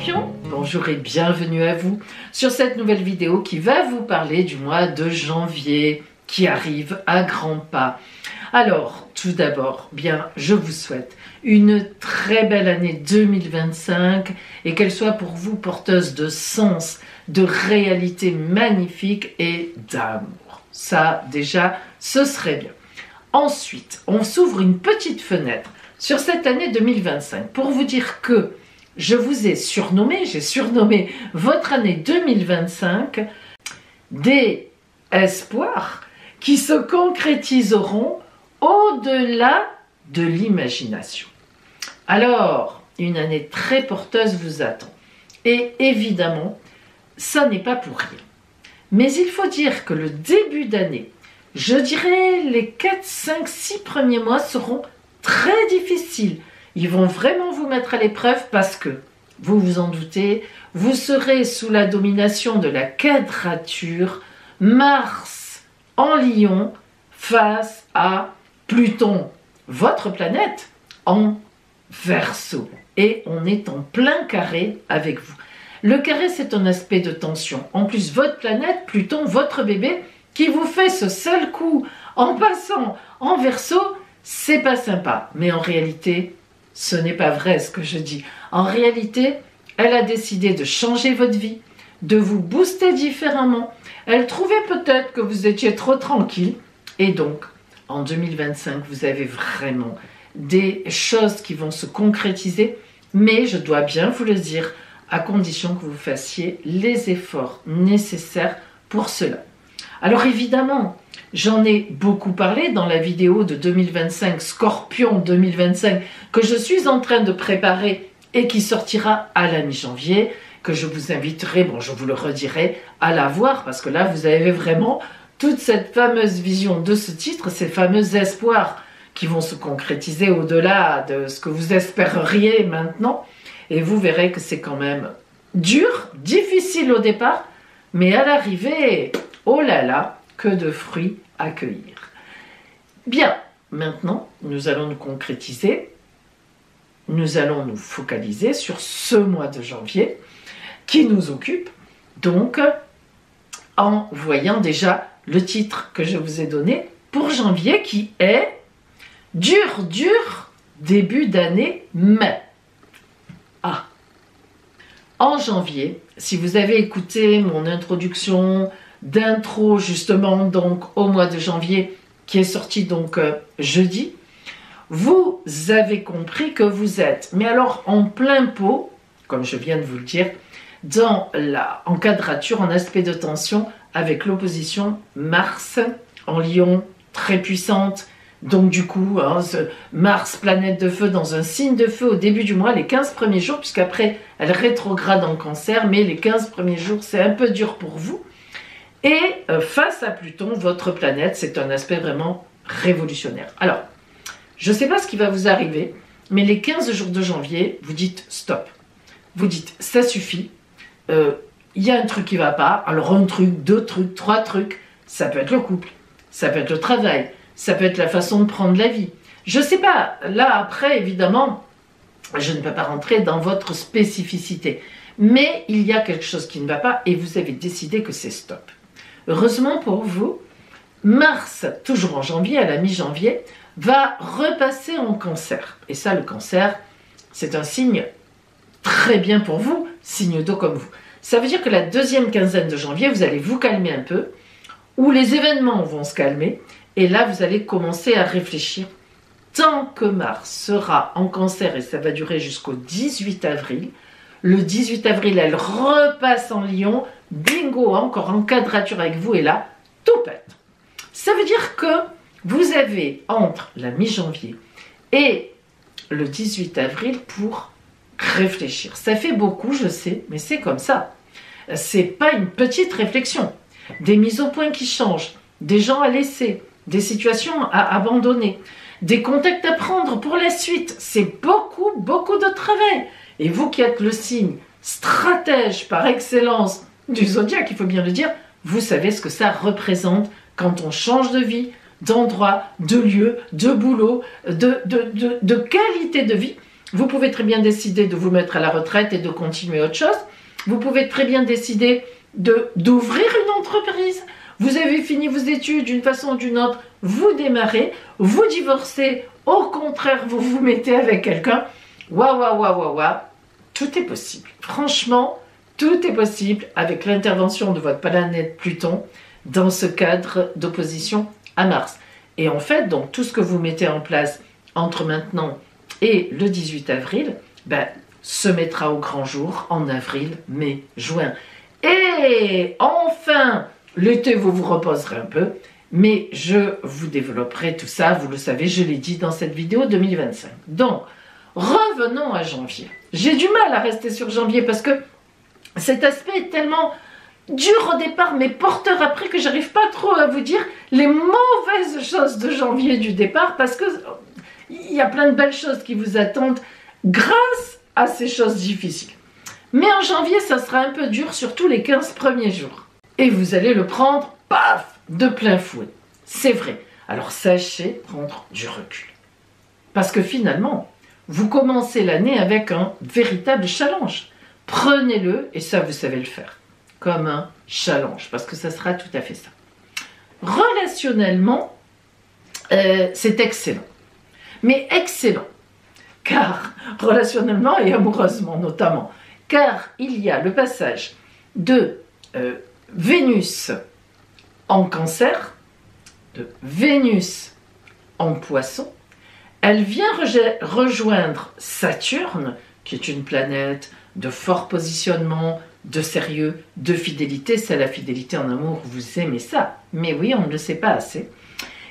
Scorpions, bonjour et bienvenue à vous sur cette nouvelle vidéo qui va vous parler du mois de janvier qui arrive à grands pas. Alors, tout d'abord, bien, je vous souhaite une très belle année 2025 et qu'elle soit pour vous porteuse de sens, de réalité magnifique et d'amour. Ça, déjà, ce serait bien. Ensuite, on s'ouvre une petite fenêtre sur cette année 2025 pour vous dire que je vous ai surnommé, j'ai surnommé votre année 2025 des espoirs qui se concrétiseront au-delà de l'imagination. Alors, une année très porteuse vous attend. Et évidemment, ça n'est pas pour rien. Mais il faut dire que le début d'année, je dirais les 4, 5, 6 premiers mois seront très difficiles. Ils vont vraiment vous mettre à l'épreuve parce que, vous vous en doutez, vous serez sous la domination de la quadrature Mars en Lion face à Pluton, votre planète, en Verseau. Et on est en plein carré avec vous. Le carré, c'est un aspect de tension. En plus, votre planète, Pluton, votre bébé, qui vous fait ce seul coup en passant en Verseau, c'est pas sympa. Mais en réalité, ce n'est pas vrai ce que je dis. En réalité, elle a décidé de changer votre vie, de vous booster différemment. Elle trouvait peut-être que vous étiez trop tranquille. Et donc, en 2025, vous avez vraiment des choses qui vont se concrétiser. Mais je dois bien vous le dire, à condition que vous fassiez les efforts nécessaires pour cela. Alors évidemment, j'en ai beaucoup parlé dans la vidéo de 2025, Scorpion 2025, que je suis en train de préparer et qui sortira à la mi-janvier, que je vous inviterai, bon je vous le redirai, à la voir, parce que là vous avez vraiment toute cette fameuse vision de ce titre, ces fameux espoirs qui vont se concrétiser au-delà de ce que vous espéreriez maintenant, et vous verrez que c'est quand même dur, difficile au départ, mais à l'arrivée, oh là là, que de fruits à cueillir. Bien, maintenant, nous allons nous concrétiser, nous allons nous focaliser sur ce mois de janvier qui nous occupe, donc en voyant déjà le titre que je vous ai donné pour janvier qui est « Dur, dur, début d'année, mais ». Ah, en janvier, si vous avez écouté mon introduction d'intro justement donc au mois de janvier qui est sorti donc jeudi, vous avez compris que vous êtes, mais alors en plein pot, comme je viens de vous le dire, en quadrature, en aspect de tension avec l'opposition Mars en Lion, très puissante. Donc du coup, Mars, planète de feu, dans un signe de feu au début du mois, les 15 premiers jours, puisqu'après elle rétrograde en Cancer, mais les 15 premiers jours, c'est un peu dur pour vous. Et face à Pluton, votre planète, c'est un aspect vraiment révolutionnaire. Alors, je ne sais pas ce qui va vous arriver, mais les 15 jours de janvier, vous dites stop. Vous dites, ça suffit, il y a un truc qui ne va pas, alors un truc, deux trucs, trois trucs, ça peut être le couple, ça peut être le travail, ça peut être la façon de prendre la vie. Je ne sais pas, là après, évidemment, je ne peux pas rentrer dans votre spécificité, mais il y a quelque chose qui ne va pas et vous avez décidé que c'est stop. Heureusement pour vous, Mars, toujours en janvier, à la mi-janvier, va repasser en Cancer. Et ça, le Cancer, c'est un signe très bien pour vous, signe d'eau comme vous. Ça veut dire que la deuxième quinzaine de janvier, vous allez vous calmer un peu, où les événements vont se calmer, et là, vous allez commencer à réfléchir. Tant que Mars sera en Cancer, et ça va durer jusqu'au 18 avril, le 18 avril, elle repasse en Lion, bingo, encore en quadrature avec vous, et là, tout pète. Ça veut dire que vous avez entre la mi-janvier et le 18 avril pour réfléchir. Ça fait beaucoup, je sais, mais c'est comme ça. C'est pas une petite réflexion. Des mises au point qui changent, des gens à laisser, des situations à abandonner, des contacts à prendre pour la suite. C'est beaucoup, beaucoup de travail. Et vous qui êtes le signe stratège par excellence du zodiaque, il faut bien le dire, vous savez ce que ça représente quand on change de vie, d'endroit, de lieu, de boulot, de qualité de vie. Vous pouvez très bien décider de vous mettre à la retraite et de continuer autre chose. Vous pouvez très bien décider d'ouvrir une entreprise. Vous avez fini vos études d'une façon ou d'une autre, vous démarrez, vous divorcez, au contraire, vous vous mettez avec quelqu'un. Waouh, waouh, waouh, waouh, waouh. Tout est possible. Franchement, tout est possible avec l'intervention de votre planète Pluton dans ce cadre d'opposition à Mars. Et en fait, donc, tout ce que vous mettez en place entre maintenant et le 18 avril, se mettra au grand jour en avril, mai, juin. Et enfin, l'été, vous vous reposerez un peu, mais je vous développerai tout ça, vous le savez, je l'ai dit dans cette vidéo 2025. Donc, revenons à janvier. J'ai du mal à rester sur janvier parce que cet aspect est tellement dur au départ, mais porteur après que j'arrive pas trop à vous dire les mauvaises choses de janvier du départ parce que il y a plein de belles choses qui vous attendent grâce à ces choses difficiles. Mais en janvier, ça sera un peu dur, surtout les 15 premiers jours. Et vous allez le prendre, paf, de plein fouet. C'est vrai. Alors sachez prendre du recul. Parce que finalement, vous commencez l'année avec un véritable challenge. Prenez-le, et ça vous savez le faire, comme un challenge, parce que ça sera tout à fait ça. Relationnellement, c'est excellent. Mais excellent, car relationnellement et amoureusement notamment, car il y a le passage de Vénus en Cancer, de Vénus en Poisson. Elle vient rejoindre Saturne, qui est une planète de fort positionnement, de sérieux, de fidélité. C'est la fidélité en amour, vous aimez ça. Mais oui, on ne le sait pas assez.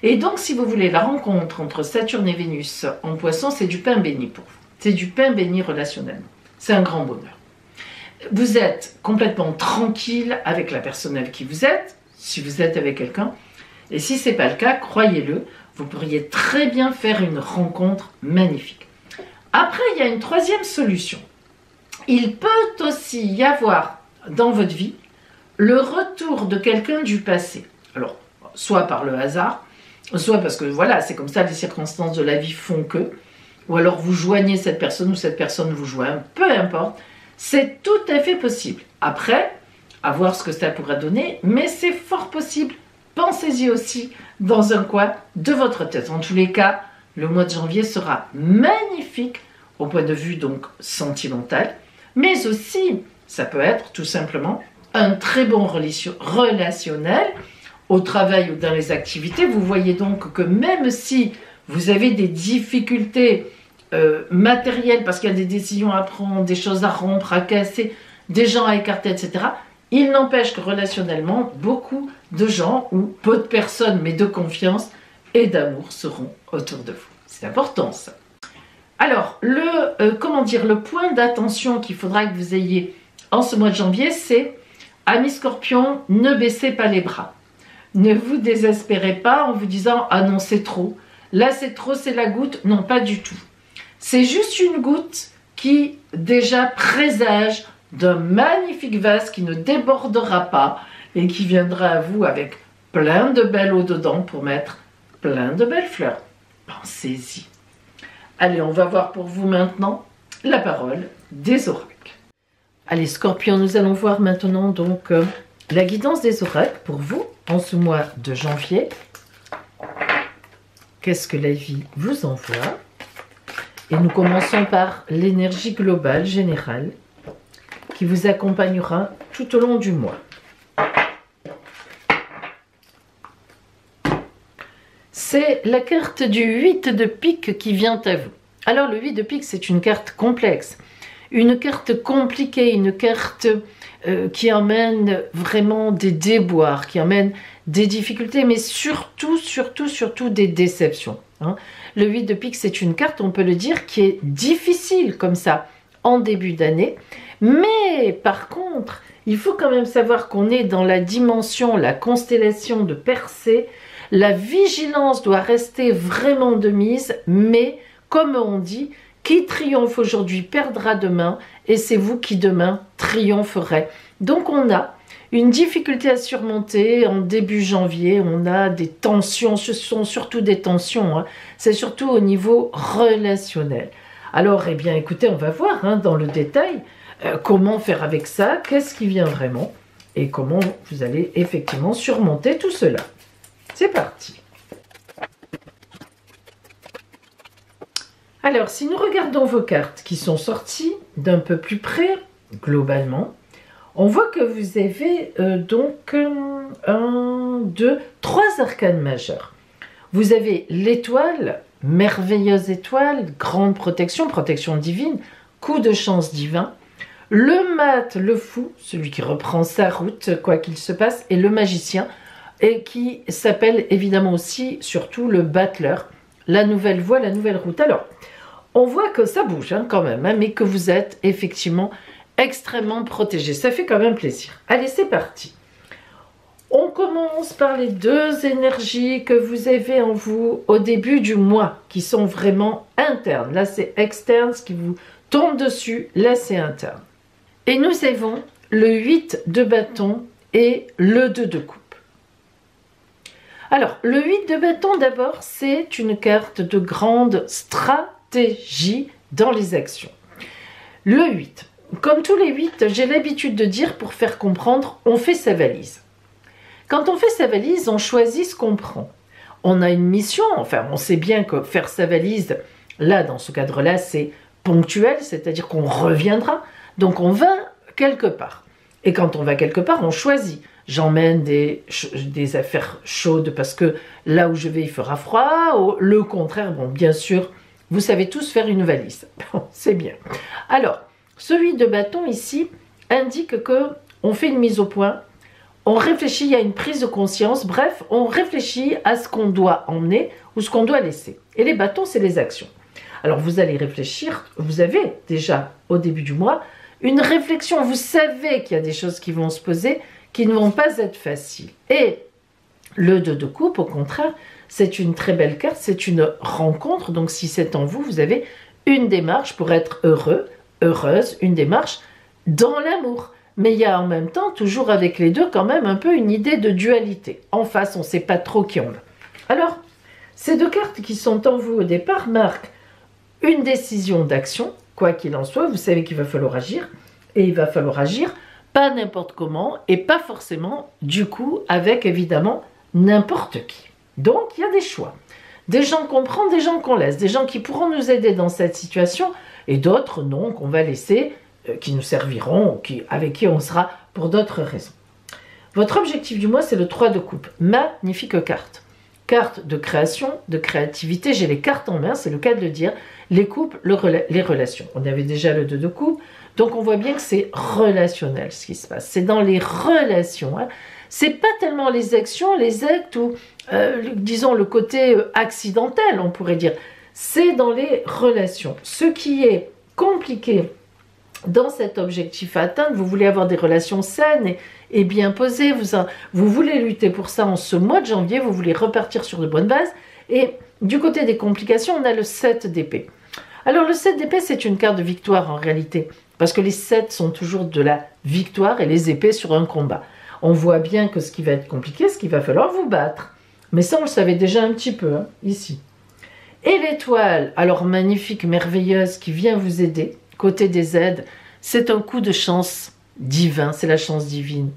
Et donc, si vous voulez, la rencontre entre Saturne et Vénus en Poisson, c'est du pain béni pour vous. C'est du pain béni relationnellement. C'est un grand bonheur. Vous êtes complètement tranquille avec la personne avec qui vous êtes, si vous êtes avec quelqu'un. Et si ce n'est pas le cas, croyez-le, vous pourriez très bien faire une rencontre magnifique. Après, il y a une troisième solution. Il peut aussi y avoir dans votre vie le retour de quelqu'un du passé. Alors, soit par le hasard, soit parce que voilà, c'est comme ça, les circonstances de la vie font que, ou alors vous joignez cette personne ou cette personne vous joint, peu importe, c'est tout à fait possible. Après, à voir ce que ça pourra donner, mais c'est fort possible. Pensez-y aussi dans un coin de votre tête. En tous les cas, le mois de janvier sera magnifique au point de vue donc sentimental, mais aussi, ça peut être tout simplement un très bon relationnel au travail ou dans les activités. Vous voyez donc que même si vous avez des difficultés matérielles, parce qu'il y a des décisions à prendre, des choses à rompre, à casser, des gens à écarter, etc., il n'empêche que relationnellement, beaucoup de gens, ou peu de personnes, mais de confiance et d'amour seront autour de vous. C'est important ça. Alors, le point d'attention qu'il faudra que vous ayez en ce mois de janvier, c'est, amis Scorpion, ne baissez pas les bras. Ne vous désespérez pas en vous disant « Ah non, c'est trop. Là, c'est trop, c'est la goutte. » Non, pas du tout. C'est juste une goutte qui déjà présage d'un magnifique vase qui ne débordera pas et qui viendra à vous avec plein de belle eau dedans pour mettre plein de belles fleurs. Pensez-y. Allez, on va voir pour vous maintenant la parole des oracles. Allez, Scorpion, nous allons voir maintenant donc la guidance des oracles pour vous en ce mois de janvier. Qu'est-ce que la vie vous envoie? Et nous commençons par l'énergie globale, générale, qui vous accompagnera tout au long du mois. C'est la carte du 8 de pique qui vient à vous. Alors le 8 de pique, c'est une carte complexe, une carte compliquée, une carte qui emmène vraiment des déboires, qui emmène des difficultés, mais surtout des déceptions. Hein. Le 8 de pique, c'est une carte, on peut le dire, qui est difficile comme ça en début d'année. Mais par contre, il faut quand même savoir qu'on est dans la dimension, la constellation de Persée. La vigilance doit rester vraiment de mise, mais comme on dit, qui triomphe aujourd'hui perdra demain, et c'est vous qui demain triompherez. Donc on a une difficulté à surmonter en début janvier, on a des tensions, ce sont surtout des tensions, hein. C'est surtout au niveau relationnel. Alors, eh bien, écoutez, on va voir hein, dans le détail comment faire avec ça, qu'est-ce qui vient vraiment et comment vous allez effectivement surmonter tout cela. C'est parti. Alors, si nous regardons vos cartes qui sont sorties d'un peu plus près, globalement, on voit que vous avez donc 1, 2, 3 arcanes majeurs. Vous avez l'étoile, merveilleuse étoile, grande protection, protection divine, coup de chance divin. Le mat, le fou, celui qui reprend sa route, quoi qu'il se passe, et le magicien, et qui s'appelle évidemment aussi, surtout, le battleur, la nouvelle voie, la nouvelle route. Alors, on voit que ça bouge hein, quand même, hein, mais que vous êtes effectivement extrêmement protégé. Ça fait quand même plaisir. Allez, c'est parti. On commence par les deux énergies que vous avez en vous au début du mois, qui sont vraiment internes. Là, c'est externe, ce qui vous tombe dessus. Là, c'est interne. Et nous avons le 8 de bâton et le 2 de coupe. Alors, le 8 de bâton, d'abord, c'est une carte de grande stratégie dans les actions. Le 8. Comme tous les 8, j'ai l'habitude de dire, pour faire comprendre, on fait sa valise. Quand on fait sa valise, on choisit ce qu'on prend. On a une mission, enfin, on sait bien que faire sa valise, là, dans ce cadre-là, c'est ponctuel, c'est-à-dire qu'on reviendra. Donc, on va quelque part. Et quand on va quelque part, on choisit. J'emmène des affaires chaudes parce que là où je vais, il fera froid. Le contraire, bon, bien sûr, vous savez tous faire une valise. Bon, c'est bien. Alors, ce 8 de bâton ici indique qu'on fait une mise au point, on réfléchit à une prise de conscience, bref, on réfléchit à ce qu'on doit emmener ou ce qu'on doit laisser. Et les bâtons, c'est les actions. Alors vous allez réfléchir, vous avez déjà au début du mois une réflexion, vous savez qu'il y a des choses qui vont se poser, qui ne vont pas être faciles. Et le 2 de coupe, au contraire, c'est une très belle carte, c'est une rencontre, donc si c'est en vous, vous avez une démarche pour être heureux, heureuse, une démarche dans l'amour. Mais il y a en même temps, toujours avec les deux, quand même un peu une idée de dualité. En face, on ne sait pas trop qui on est. Alors, ces deux cartes qui sont en vous au départ marquent une décision d'action, quoi qu'il en soit, vous savez qu'il va falloir agir, et il va falloir agir pas n'importe comment, et pas forcément, du coup, avec évidemment n'importe qui. Donc, il y a des choix. Des gens qu'on prend, des gens qu'on laisse, des gens qui pourront nous aider dans cette situation, et d'autres, non, qu'on va laisser, qui nous serviront, avec qui on sera pour d'autres raisons. Votre objectif du mois, c'est le 3 de coupe. Magnifique carte. Carte de création, de créativité. J'ai les cartes en main, c'est le cas de le dire. Les couples, les relations. On avait déjà le 2 de coupe. Donc, on voit bien que c'est relationnel ce qui se passe. C'est dans les relations. Hein. C'est pas tellement les actions, les actes ou, disons, le côté accidentel, on pourrait dire. C'est dans les relations. Ce qui est compliqué dans cet objectif à atteindre, vous voulez avoir des relations saines et bien posées, vous voulez lutter pour ça en ce mois de janvier, vous voulez repartir sur de bonnes bases. Et du côté des complications, on a le 7 d'épée. Alors le 7 d'épée, c'est une carte de victoire en réalité, parce que les 7 sont toujours de la victoire et les épées sur un combat. On voit bien que ce qui va être compliqué, c'est qu'il va falloir vous battre. Mais ça, on le savait déjà un petit peu, hein, ici. Et l'étoile, alors magnifique, merveilleuse, qui vient vous aider, côté des aides, c'est un coup de chance divin, c'est la chance divine.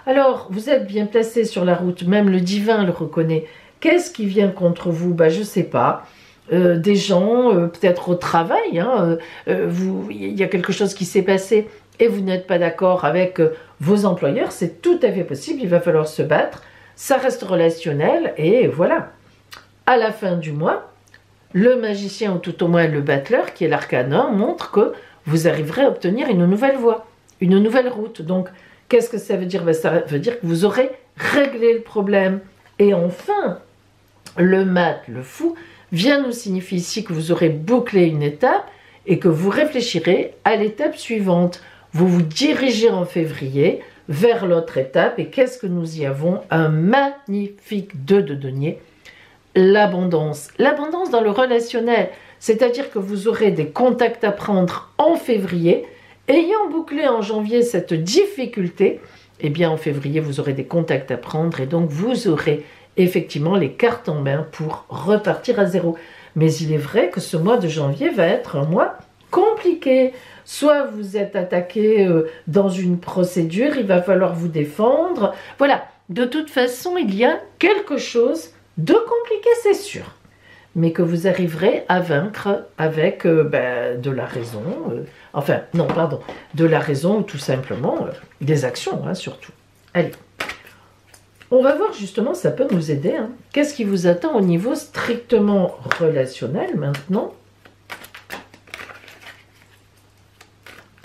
Alors, vous êtes bien placé sur la route, même le divin le reconnaît. Qu'est-ce qui vient contre vous? Je ne sais pas. Des gens, peut-être au travail, hein, il y a quelque chose qui s'est passé et vous n'êtes pas d'accord avec vos employeurs, c'est tout à fait possible, il va falloir se battre. Ça reste relationnel et voilà. À la fin du mois, le magicien ou tout au moins le battleur, qui est l'arcane 1, montre que vous arriverez à obtenir une nouvelle voie, une nouvelle route. Donc, qu'est-ce que ça veut dire? Ça veut dire que vous aurez réglé le problème. Et enfin, le mat, le fou, vient nous signifier ici que vous aurez bouclé une étape et que vous réfléchirez à l'étape suivante. Vous vous dirigez en février vers l'autre étape. Et qu'est-ce que nous y avons? Un magnifique 2 de denier. L'abondance. L'abondance dans le relationnel. C'est-à-dire que vous aurez des contacts à prendre en février. Ayant bouclé en janvier cette difficulté, eh bien en février, vous aurez des contacts à prendre et donc vous aurez effectivement les cartes en main pour repartir à zéro. Mais il est vrai que ce mois de janvier va être un mois compliqué. Soit vous êtes attaqué dans une procédure, il va falloir vous défendre. Voilà, de toute façon, il y a quelque chose de compliqué, c'est sûr. Mais que vous arriverez à vaincre avec de la raison. Enfin, non, pardon, de la raison ou tout simplement des actions, hein, surtout. Allez, on va voir justement, ça peut nous aider. Hein. Qu'est-ce qui vous attend au niveau strictement relationnel maintenant?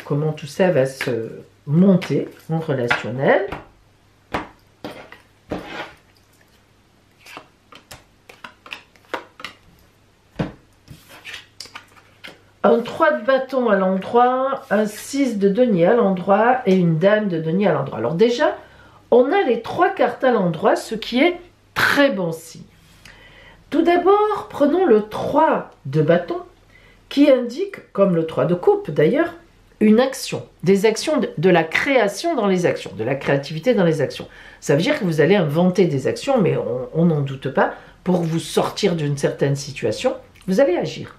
Comment tout ça va se monter en relationnel. Un 3 de bâton à l'endroit, un 6 de denier à l'endroit et une dame de denier à l'endroit. Alors déjà, on a les 3 cartes à l'endroit, ce qui est très bon signe. Tout d'abord, prenons le 3 de bâton qui indique, comme le 3 de coupe d'ailleurs, une action, des actions de la création dans les actions, de la créativité dans les actions. Ça veut dire que vous allez inventer des actions, mais on n'en doute pas, pour vous sortir d'une certaine situation, vous allez agir.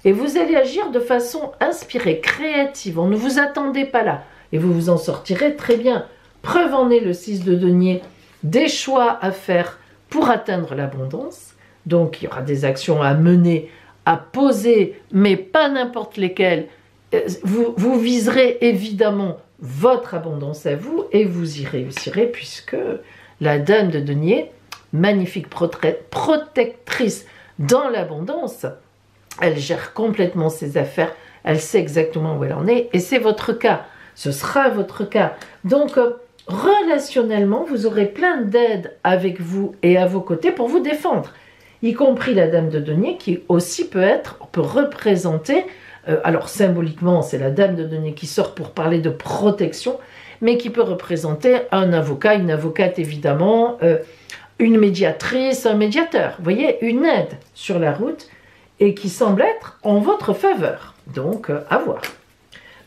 Et vous allez agir de façon inspirée, créative, on ne vous attendez pas là, et vous vous en sortirez très bien. Preuve en est le 6 de denier, des choix à faire pour atteindre l'abondance, donc il y aura des actions à mener, à poser, mais pas n'importe lesquelles. Vous viserez évidemment votre abondance à vous et vous y réussirez puisque la dame de denier, magnifique protectrice dans l'abondance, elle gère complètement ses affaires, elle sait exactement où elle en est et c'est votre cas, ce sera votre cas. Donc relationnellement, vous aurez plein d'aides avec vous et à vos côtés pour vous défendre, y compris la dame de denier qui aussi peut représenter. Alors symboliquement, c'est la dame de denier qui sort pour parler de protection, mais qui peut représenter un avocat, une avocate évidemment, une médiatrice, un médiateur. Vous voyez, une aide sur la route et qui semble être en votre faveur. Donc, à voir.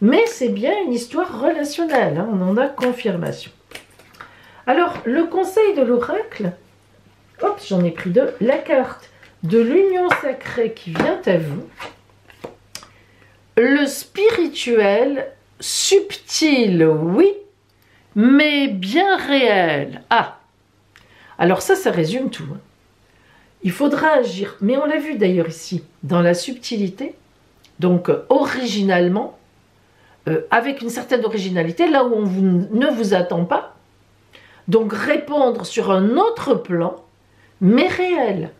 Mais c'est bien une histoire relationnelle, hein, on en a confirmation. Alors, le conseil de l'oracle, hop, j'en ai pris deux, la carte de l'union sacrée qui vient à vous. Le spirituel, subtil, oui, mais bien réel. Ah, alors ça résume tout. Il faudra agir, mais on l'a vu d'ailleurs ici, dans la subtilité, donc originalement, avec une certaine originalité, là où on ne vous attend pas, donc répondre sur un autre plan, mais réel.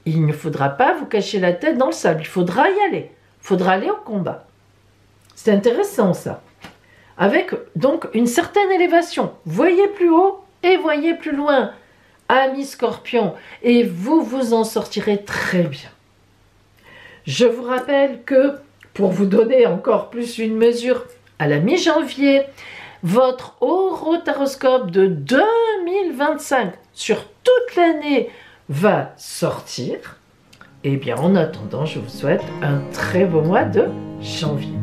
Il ne faudra pas vous cacher la tête dans le sable, il faudra y aller. Il faudra aller au combat. C'est intéressant ça. Avec donc une certaine élévation. Voyez plus haut et voyez plus loin. Amis Scorpion. Et vous vous en sortirez très bien. Je vous rappelle que, pour vous donner encore plus une mesure, à la mi-janvier, votre horoscope de 2025 sur toute l'année va sortir. Eh bien, en attendant, je vous souhaite un très beau mois de janvier.